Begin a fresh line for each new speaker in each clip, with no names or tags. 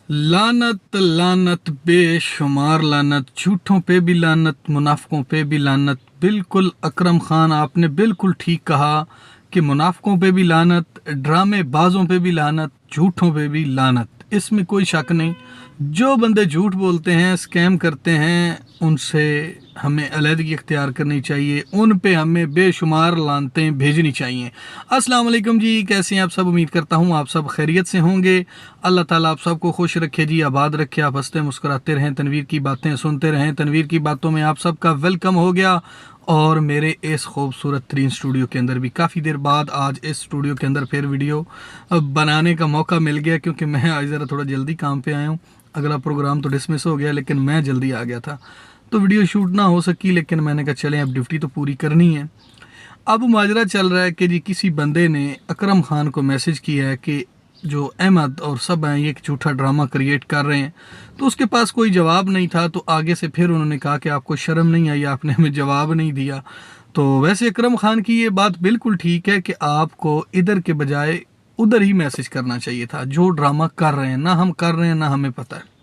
लानत लानत बेशुमार लानत, झूठों पे भी लानत, मुनाफिकों पे भी लानत। बिल्कुल अकरम खान, आपने बिल्कुल ठीक कहा कि मुनाफिकों पे भी लानत, ड्रामेबाजों पे भी लानत, झूठों पे भी लानत। इसमें कोई शक नहीं। जो बंदे झूठ बोलते हैं, स्कैम करते हैं, उनसे हमें अलहदगी इख्तियार करनी चाहिए। उन पे हमें बेशुमार लानतें भेजनी चाहिए। अस्सलाम वालेकुम जी, कैसे हैं आप सब? उम्मीद करता हूँ आप सब खैरियत से होंगे। अल्लाह ताला आप सबको खुश रखे जी, आबाद रखे। आप हंसते मुस्कुराते रहें, तनवीर की बातें सुनते रहें। तनवीर की बातों में आप सबका वेलकम हो गया। और मेरे इस खूबसूरत तरीन स्टूडियो के अंदर भी काफ़ी देर बाद आज इस स्टूडियो के अंदर फिर वीडियो बनाने का मौका मिल गया, क्योंकि मैं आज ज़रा थोड़ा जल्दी काम पे आया हूँ। अगला प्रोग्राम तो डिसमिस हो गया, लेकिन मैं जल्दी आ गया था, तो वीडियो शूट ना हो सकी। लेकिन मैंने कहा चलें, अब ड्यूटी तो पूरी करनी है। अब माजरा चल रहा है कि जी किसी बंदे ने अकरम खान को मैसेज किया है कि जो अहमद और सब हैं ये एक झूठा ड्रामा क्रिएट कर रहे हैं। तो उसके पास कोई जवाब नहीं था, तो आगे से फिर उन्होंने कहा कि आपको शर्म नहीं आई, आपने हमें जवाब नहीं दिया। तो वैसे अकरम खान की ये बात बिल्कुल ठीक है कि आपको इधर के बजाय उधर ही मैसेज करना चाहिए था। जो ड्रामा कर रहे हैं, ना हम कर रहे हैं ना हमें पता है।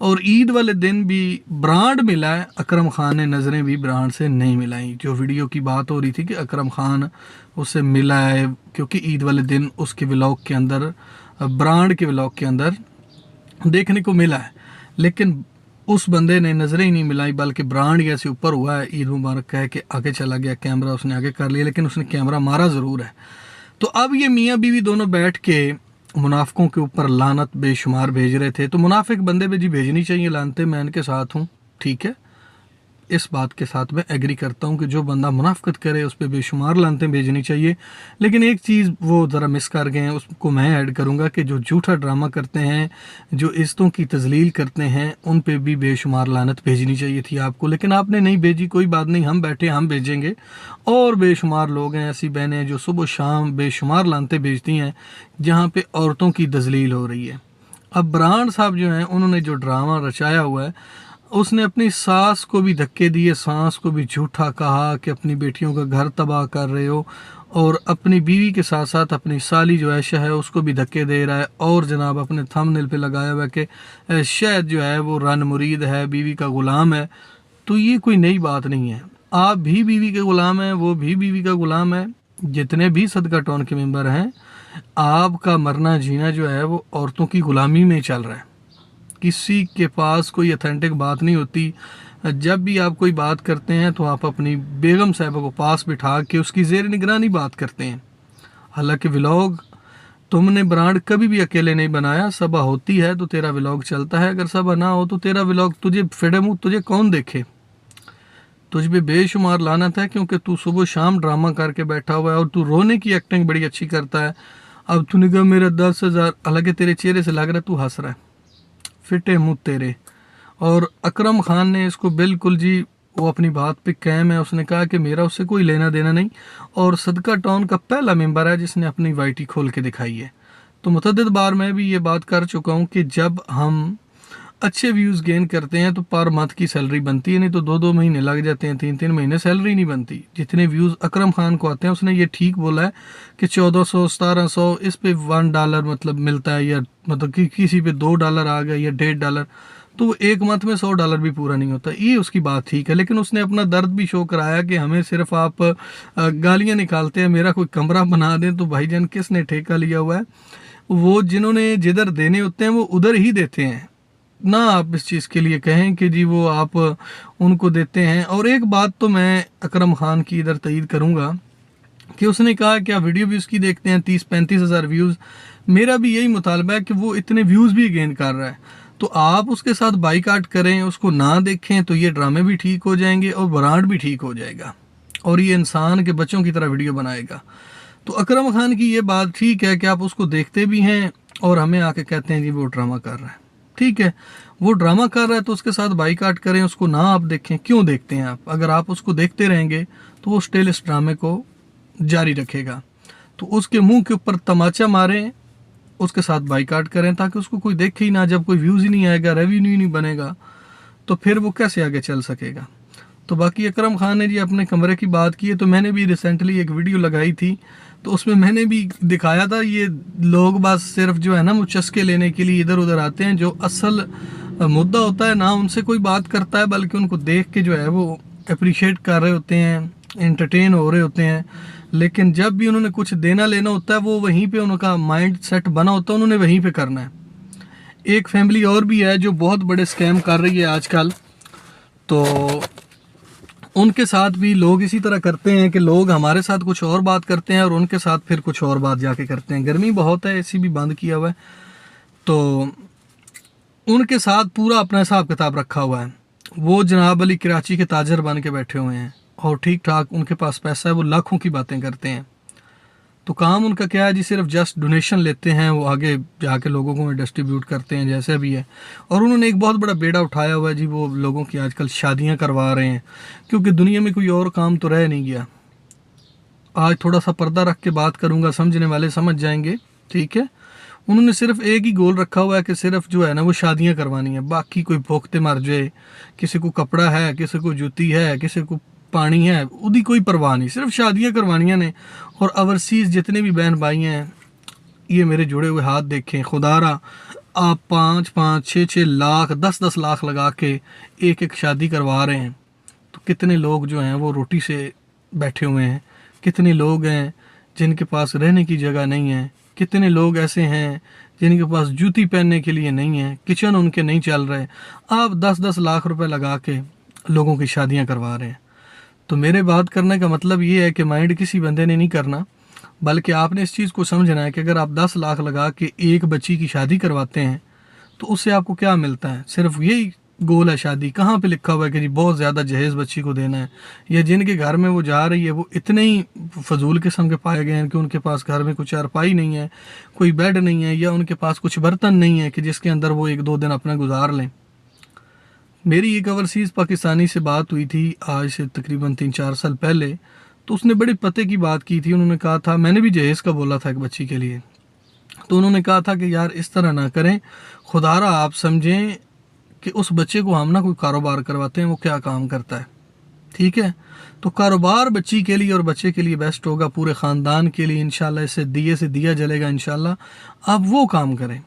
और ईद वाले दिन भी ब्रांड मिला है, अकरम खान ने नज़रें भी ब्रांड से नहीं मिलाई। जो वीडियो की बात हो रही थी कि अकरम खान उससे मिला है, क्योंकि ईद वाले दिन उसके व्लॉग के अंदर, ब्रांड के व्लॉग के अंदर देखने को मिला है। लेकिन उस बंदे ने नज़रें ही नहीं मिलाई, बल्कि ब्रांड ऐसे ऊपर हुआ है, ईद मुबारक कह के आगे चला गया। कैमरा उसने आगे कर लिया, लेकिन उसने कैमरा मारा ज़रूर है। तो अब ये मियाँ बीवी दोनों बैठ के मुनाफिकों के ऊपर लानत बेशुमार भेज रहे थे। तो मुनाफिक बंदे पे जी भेजनी चाहिए लानतें, मैं इनके साथ हूँ, ठीक है। इस बात के साथ मैं एग्री करता हूँ कि जो बंदा मुनाफिकत करे उस पर बेशुमार लानतें भेजनी चाहिए। लेकिन एक चीज़ वो ज़रा मिस कर गए हैं, उसको मैं ऐड करूँगा कि जो झूठा ड्रामा करते हैं, जो इज़्ज़तों की तजलील करते हैं, उन पे भी बेशुमार लानत भेजनी चाहिए थी आपको, लेकिन आपने नहीं भेजी। कोई बात नहीं, हम बैठे, हम भेजेंगे। और बेशुमार लोग हैं, ऐसी बहनें जो सुबह शाम बेशुमार लानतें भेजती हैं जहाँ पे औरतों की तजलील हो रही है। अब ब्रांड साहब जो हैं, उन्होंने जो ड्रामा रचाया हुआ है, उसने अपनी सास को भी धक्के दिए, सास को भी झूठा कहा कि अपनी बेटियों का घर तबाह कर रहे हो, और अपनी बीवी के साथ साथ अपनी साली जो ऐशा है उसको भी धक्के दे रहा है। और जनाब अपने थंबनेल पे लगाया हुआ है कि शायद जो है वो रन मुरीद है, बीवी का ग़ुलाम है। तो ये कोई नई बात नहीं है। आप भी बीवी के ग़ुलाम हैं, वो भी बीवी का ग़ुलाम है। जितने भी सदका टाउन के मेंबर हैं, आपका मरना जीना जो है वो औरतों की ग़ुलामी में चल रहा है। किसी के पास कोई अथेंटिक बात नहीं होती। जब भी आप कोई बात करते हैं तो आप अपनी बेगम साहिबा को पास बिठा के उसकी ज़ेर निगरानी बात करते हैं। हालांकि व्लॉग तुमने ब्रांड कभी भी अकेले नहीं बनाया, सभा होती है तो तेरा व्लॉग चलता है, अगर सभा ना हो तो तेरा व्लॉग तुझे फिडे मुँह तुझे कौन देखे। तुझ पे बेशुमार लानत है, क्योंकि तू सुबह शाम ड्रामा करके बैठा हुआ है और तू रोने की एक्टिंग बड़ी अच्छी करता है। अब तूने कहा मेरा 10,000, हालांकि तेरे चेहरे से लग रहा है तू हंस रहा है, फिटे मुँह तेरे। और अकरम खान ने इसको बिल्कुल जी, वो अपनी बात पे कायम है। उसने कहा कि मेरा उससे कोई लेना देना नहीं, और सदका टाउन का पहला मेंबर है जिसने अपनी वाईटी खोल के दिखाई है। तो मुतअद्दिद बार मैं भी ये बात कर चुका हूँ कि जब हम अच्छे व्यूज़ गेन करते हैं तो पर मंथ की सैलरी बनती है, नहीं तो 2-2 महीने लग जाते हैं, 3-3 महीने सैलरी नहीं बनती। जितने व्यूज़ अकरम खान को आते हैं, उसने ये ठीक बोला है कि 1400 1700 इस पे $1 मतलब मिलता है, या मतलब कि किसी पे $2 आ गया या $1.5, तो वो एक मंथ में $100 भी पूरा नहीं होता। ये उसकी बात ठीक है, लेकिन उसने अपना दर्द भी शो कराया कि हमें सिर्फ आप गालियाँ निकालते हैं, मेरा कोई कमरा बना दें। तो भाईजान किसने ठेका लिया हुआ है? वो जिन्होंने जिधर देने होते हैं वो उधर ही देते हैं ना। आप इस चीज़ के लिए कहें कि जी वो आप उनको देते हैं। और एक बात तो मैं अकरम खान की इधर तईद करूँगा कि उसने कहा कि आप वीडियो भी उसकी देखते हैं 30-35 हज़ार व्यूज़। मेरा भी यही मुतालबा है कि वो इतने व्यूज़ भी गेन कर रहा है, तो आप उसके साथ बाईकाट करें, उसको ना देखें, तो ये ड्रामे भी ठीक हो जाएंगे और ब्रांड भी ठीक हो जाएगा, और ये इंसान के बच्चों की तरह वीडियो बनाएगा। तो अकरम खान की ये बात ठीक है कि आप उसको देखते भी हैं और हमें आके कहते हैं जी वो ड्रामा कर रहा है। ठीक है, वो ड्रामा कर रहा है तो उसके साथ बाईकाट करें, उसको ना आप देखें। क्यों देखते हैं आप? अगर आप उसको देखते रहेंगे तो वो स्टिल इस ड्रामे को जारी रखेगा। तो उसके मुंह के ऊपर तमाचा मारें, उसके साथ बाईकाट करें, ताकि उसको कोई देखे ही ना। जब कोई व्यूज़ ही नहीं आएगा, रेवेन्यू ही नहीं बनेगा, तो फिर वो कैसे आगे चल सकेगा। तो बाकी अकरम खान ने जी अपने कमरे की बात की है, तो मैंने भी रिसेंटली एक वीडियो लगाई थी, तो उसमें मैंने भी दिखाया था, ये लोग बस सिर्फ जो है ना वो चस्के लेने के लिए इधर उधर आते हैं। जो असल मुद्दा होता है ना उनसे कोई बात करता है, बल्कि उनको देख के जो है वो अप्रिशिएट कर रहे होते हैं, एंटरटेन हो रहे होते हैं। लेकिन जब भी उन्होंने कुछ देना लेना होता है वो वहीं पे उनका माइंड सेट बना होता है, उन्होंने वहीं पे करना है। एक फैमिली और भी है जो बहुत बड़े स्कैम कर रही है आजकल, तो उनके साथ भी लोग इसी तरह करते हैं कि लोग हमारे साथ कुछ और बात करते हैं और उनके साथ फिर कुछ और बात जाके करते हैं। गर्मी बहुत है, एसी भी बंद किया हुआ है, तो उनके साथ पूरा अपना हिसाब किताब रखा हुआ है। वो जनाब अली कराची के ताजर बन के बैठे हुए हैं और ठीक ठाक उनके पास पैसा है, वो लाखों की बातें करते हैं। तो काम उनका क्या है जी, सिर्फ जस्ट डोनेशन लेते हैं, वो आगे जाके लोगों को डिस्ट्रीब्यूट करते हैं जैसे भी है। और उन्होंने एक बहुत बड़ा बेड़ा उठाया हुआ है जी, वो लोगों की आजकल शादियां करवा रहे हैं, क्योंकि दुनिया में कोई और काम तो रह नहीं गया। आज थोड़ा सा पर्दा रख के बात करूंगा, समझने वाले समझ जाएंगे, ठीक है। उन्होंने सिर्फ एक ही गोल रखा हुआ है कि सिर्फ जो है ना वो शादियां करवानी है, बाकी कोई भूखते मर जाए, किसी को कपड़ा है, किसी को जूती है, किसी को पानी है, उदी कोई परवाह नहीं, सिर्फ शादियां करवानियां ने। और ओवरसीज़ जितने भी बहन भाई हैं, ये मेरे जुड़े हुए हाथ देखें, खुदारा आप 5-5, 6-6 लाख, 10-10 लाख लगा के एक एक शादी करवा रहे हैं। तो कितने लोग जो हैं वो रोटी से बैठे हुए हैं, कितने लोग हैं जिनके पास रहने की जगह नहीं है, कितने लोग ऐसे हैं जिनके पास जूती पहनने के लिए नहीं है, किचन उनके नहीं चल रहे। आप 10-10 लाख रुपए लगा के लोगों की शादियां करवा रहे हैं। तो मेरे बात करने का मतलब ये है कि माइंड किसी बंदे ने नहीं करना, बल्कि आपने इस चीज़ को समझना है कि अगर आप 10 लाख लगा के एक बच्ची की शादी करवाते हैं तो उससे आपको क्या मिलता है। सिर्फ यही गोल है शादी। कहाँ पे लिखा हुआ है कि जी बहुत ज़्यादा जहेज़ बच्ची को देना है, या जिनके घर में वो जा रही है वो इतने ही फजूल किस्म के पाए गए हैं कि उनके पास घर में कुछ चारपाई नहीं है, कोई बेड नहीं है, या उनके पास कुछ बर्तन नहीं है कि जिसके अंदर वो 1-2 दिन अपना गुजार लें। मेरी एक ओवरसीज़ पाकिस्तानी से बात हुई थी आज से तकरीबन 3-4 साल पहले, तो उसने बड़े पते की बात की थी। उन्होंने कहा था, मैंने भी जहेज़ का बोला था एक बच्ची के लिए, तो उन्होंने कहा था कि यार इस तरह ना करें, खुदारा आप समझें कि उस बच्चे को हम ना कोई कारोबार करवाते हैं, वो क्या काम करता है, ठीक है। तो कारोबार बच्ची के लिए और बच्चे के लिए बेस्ट होगा, पूरे ख़ानदान के लिए इंशाल्लाह, इससे दिए से दिया जलेगा इंशाल्लाह। आप वो काम करें।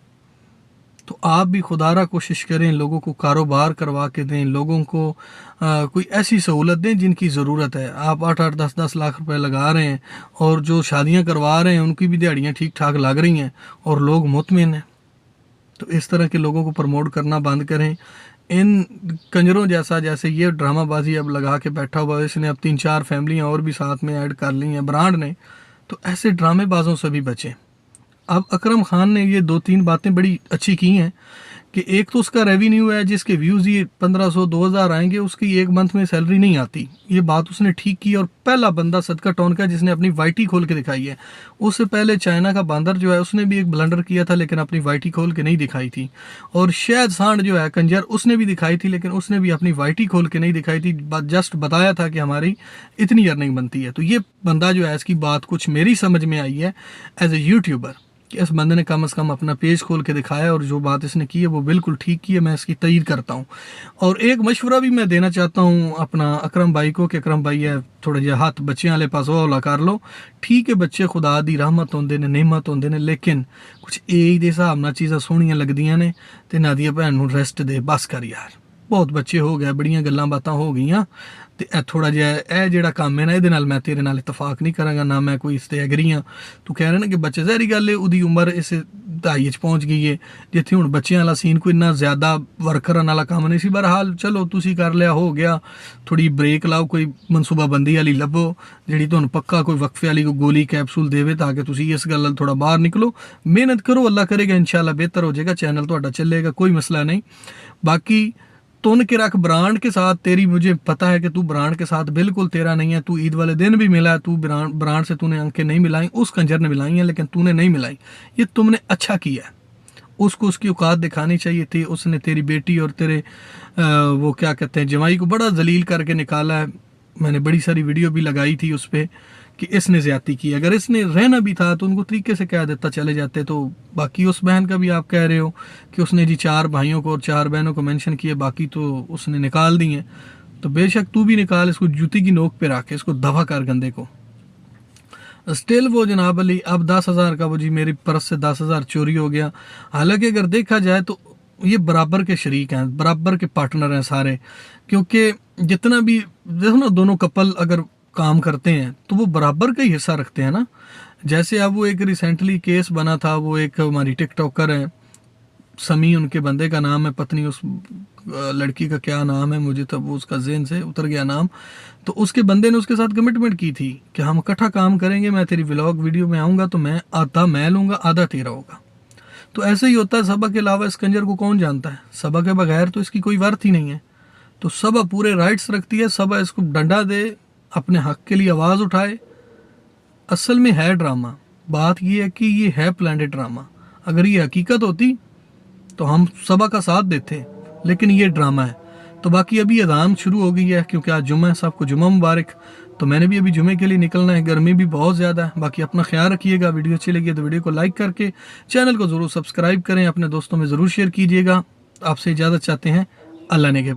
तो आप भी खुदारा कोशिश करें, लोगों को कारोबार करवा के दें, लोगों को कोई ऐसी सहूलत दें जिनकी ज़रूरत है। आप 8-8, 10-10 लाख रुपए लगा रहे हैं और जो शादियां करवा रहे हैं उनकी भी दिहाड़ियाँ ठीक ठाक लग रही हैं और लोग मुतमिन हैं। तो इस तरह के लोगों को प्रमोट करना बंद करें। इन कंजरों जैसा, जैसे ये ड्रामाबाजी अब लगा के बैठा हुआ है, इसने अब 3-4 फैमिलियाँ और भी साथ में ऐड कर ली हैं ब्रांड ने, तो ऐसे ड्रामेबाजों से भी बचें। अब अकरम खान ने ये 2-3 बातें बड़ी अच्छी की हैं कि एक तो उसका रेवेन्यू है, जिसके व्यूज़ ये 1500-2000 आएंगे, उसकी एक मंथ में सैलरी नहीं आती। ये बात उसने ठीक की, और पहला बंदा सदका टॉन का जिसने अपनी वाईटी खोल के दिखाई है। उससे पहले चाइना का बंदर जो है उसने भी एक ब्लंडर किया था, लेकिन अपनी वाईटी खोल के नहीं दिखाई थी। और शायद सांड जो है कंजर, उसने भी दिखाई थी, लेकिन उसने भी अपनी वाईटी खोल के नहीं दिखाई थी, जस्ट बताया था कि हमारी इतनी अर्निंग बनती है। तो ये बंदा जो है, इसकी बात कुछ मेरी समझ में आई है एज ए यूट्यूबर, कि इस बंदे ने कम से कम अपना पेज खोल के दिखाया, और जो बात इसने की है वो बिल्कुल ठीक की है, मैं इसकी तईद करता हूँ। और एक मशवरा भी मैं देना चाहता हूँ अपना अकरम भाई को, कि अकरम भाई है थोड़ा जिहा हाथ बच्चों वाले पास हौला कर लो। ठीक है, बच्चे खुदा दी रहमत होंदे ने, नेमत होंदे ने, लेकिन कुछ एज दे हिसाब नाल चीज़ां सोहणियां लगदियां ने, ते नादिया भैन नूं रेस्ट दे, बस कर यार, बहुत बच्चे हो गए, बड़ियां गल्लां बातां हो गईयां, ते ए थोड़ा जिहा ए जिहड़ा काम है ना, इहदे नाल मैं तेरे नाल इतफाक नहीं करांगा, ना मैं कोई इस ते एग्री हाँ। तू कह रहे ना कि बच्चे, ज़ाहिरी गल है उहदी उम्र इस दहाई च पहुँच गई है जिथे हुण बच्चों वाला सीन कोई इन्ना ज़्यादा वर्क करन वाला काम नहीं सी। बहरहाल चलो तुसी कर लिया, हो गया, थोड़ी ब्रेक लाओ, कोई मनसूबाबंदी वाली लभो जिहड़ी तुहानूं पक्का कोई वक्फे वाली कोई गोली कैप्सूल देवे, ताकि तुसी इस गल नाल थोड़ा बाहर निकलो। मेहनत करो, अल्लाह करेगा इंशाल्लाह बेहतर हो जाएगा, चैनल तुहाडा चलेगा, कोई मसला नहीं। बाकी तुन के रख ब्रांड के साथ, तेरी मुझे पता है कि तू ब्रांड के साथ बिल्कुल तेरा नहीं है। तू ईद वाले दिन भी मिला, तू ब्रांड से तूने अंकें नहीं मिलाई, उस कंजर ने मिलाई हैं, लेकिन तूने नहीं मिलाई। ये तुमने अच्छा किया है, उसको उसकी औकात दिखानी चाहिए थी। उसने तेरी बेटी और तेरे वो क्या कहते हैं जवाई को बड़ा जलील करके निकाला है। मैंने बड़ी सारी वीडियो भी लगाई थी उस पर कि इसने ज़्यादती की। अगर इसने रहना भी था तो उनको तरीके से कह देता, चले जाते। तो बाकी उस बहन का भी आप कह रहे हो कि उसने जी 4 भाइयों को और 4 बहनों को मेंशन किया, बाकी तो उसने निकाल दी हैं। तो बेशक तू भी निकाल, इसको जूती की नोक पे रख के इसको दफा कर गंदे को। स्टिल वो जनाब अली अब 10,000 का वो जी मेरी पर्स से 10,000 चोरी हो गया। हालांकि अगर देखा जाए तो ये बराबर के शरीक हैं, बराबर के पार्टनर हैं सारे, क्योंकि जितना भी देखो ना दोनों कपल अगर काम करते हैं तो वो बराबर का ही हिस्सा रखते हैं ना। जैसे अब वो एक रिसेंटली केस बना था, वो एक हमारी टिकटॉकर है समी उनके बंदे का नाम है, पत्नी उस लड़की का क्या नाम है मुझे तब वो उसका ज़हन से उतर गया नाम। तो उसके बंदे ने उसके साथ कमिटमेंट की थी कि हम इकट्ठा काम करेंगे, मैं तेरी व्लॉग वीडियो में आऊँगा तो मैं आधा मैं लूँगा आधा तेरा होगा। तो ऐसे ही होता है, सबा के अलावा इस कंजर को कौन जानता है, सबा के बगैर तो इसकी कोई वर्थ ही नहीं है। तो सबा पूरे राइट्स रखती है, सबा इसको डंडा दे, अपने हक के लिए आवाज़ उठाए। असल में है ड्रामा, बात ये है कि ये है प्लानिट ड्रामा। अगर ये हकीकत होती तो हम सबा का साथ देते, लेकिन ये ड्रामा है। तो बाकी अभी अज़ान शुरू हो गई है क्योंकि आज जुम्मा है, सबको जुम्मा मुबारक। तो मैंने भी अभी जुमे के लिए निकलना है, गर्मी भी बहुत ज़्यादा है। बाकी अपना ख्याल रखिएगा, वीडियो अच्छी लगी तो वीडियो को लाइक करके चैनल को ज़रूर सब्सक्राइब करें, अपने दोस्तों में ज़रूर शेयर कीजिएगा। आपसे इजाज़त चाहते हैं, अल्लाह ने के।